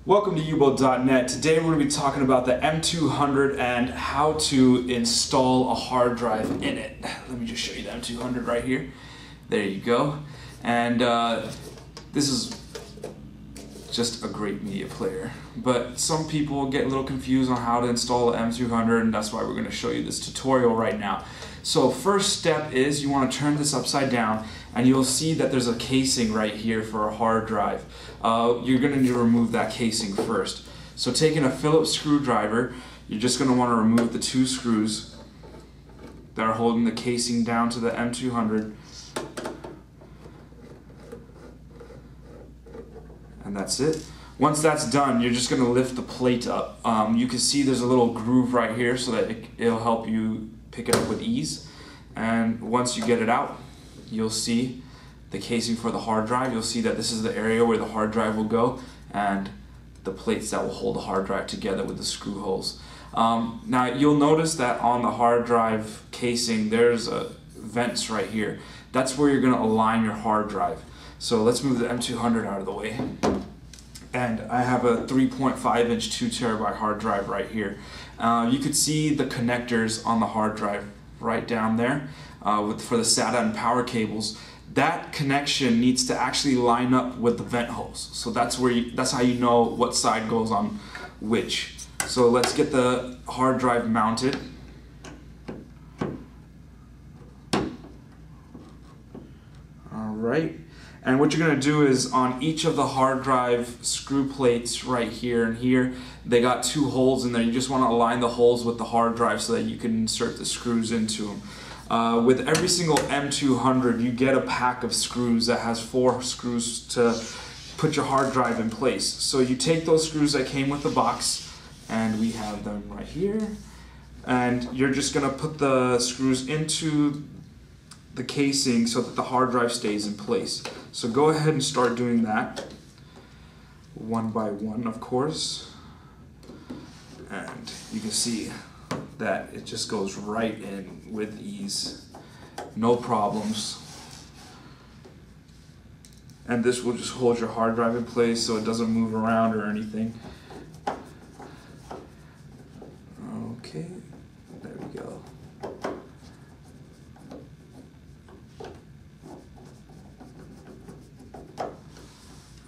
Welcome to uboat.net. Today we're going to be talking about the M200 and how to install a hard drive in it. Let me just show you the M200 right here. There you go. And this is just a great media player. But some people get a little confused on how to install the M200, and that's why we're going to show you this tutorial right now. So first step is you want to turn this upside down, and you'll see that there's a casing right here for a hard drive. You're going to need to remove that casing first. So taking a Phillips screwdriver, you're just going to want to remove the two screws that are holding the casing down to the M200. And that's it. Once that's done, you're just going to lift the plate up. You can see there's a little groove right here so that it'll help you pick it up with ease. And once you get it out, you'll see the casing for the hard drive. You'll see that this is the area where the hard drive will go, and the plates that will hold the hard drive together with the screw holes. Now you'll notice that on the hard drive casing there's vents right here. That's where you're going to align your hard drive. So let's move the M200 out of the way. And I have a 3.5 inch 2 terabyte hard drive right here. You could see the connectors on the hard drive right down there for the SATA and power cables. That connection needs to actually line up with the vent holes. So that's how you know what side goes on which. So let's get the hard drive mounted. Alright. And what you're going to do is on each of the hard drive screw plates right here and here, they got two holes in there. You just want to align the holes with the hard drive so that you can insert the screws into them. With every single M200, you get a pack of screws that has 4 screws to put your hard drive in place. So you take those screws that came with the box, and we have them right here, and you're just going to put the screws into the casing so that the hard drive stays in place. So go ahead and start doing that one by one, of course, and you can see that it just goes right in with ease, no problems. And this will just hold your hard drive in place so it doesn't move around or anything. Okay, there we go.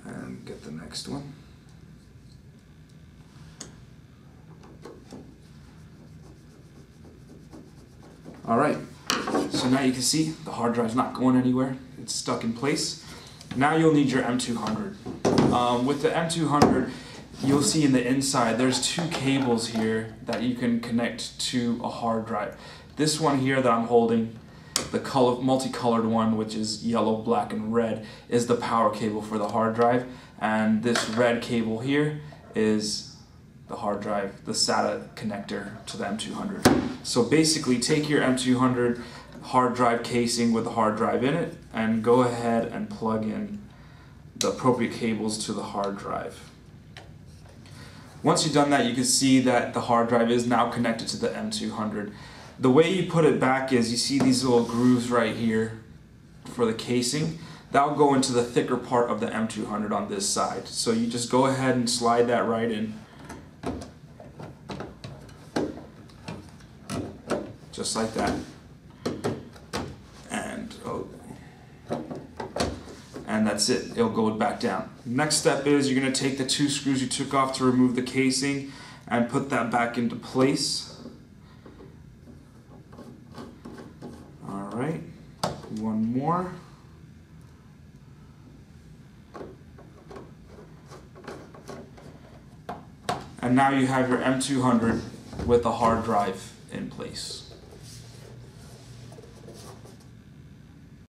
And get the next one. Alright, so now you can see the hard drive's not going anywhere. It's stuck in place. Now you'll need your M200. With the M200, you'll see in the inside there's 2 cables here that you can connect to a hard drive. This one here that I'm holding, the multicolored one, which is yellow, black, and red, is the power cable for the hard drive. And this red cable here is the hard drive, the SATA connector to the M200. So basically take your M200 hard drive casing with the hard drive in it and go ahead and plug in the appropriate cables to the hard drive. Once you've done that, you can see that the hard drive is now connected to the M200. The way you put it back is you see these little grooves right here for the casing. That will go into the thicker part of the M200 on this side. So you just go ahead and slide that right in. Just like that. And that's it. It'll go back down. Next step is you're going to take the 2 screws you took off to remove the casing and put that back into place. Alright, one more. And now you have your M200 with the hard drive in place.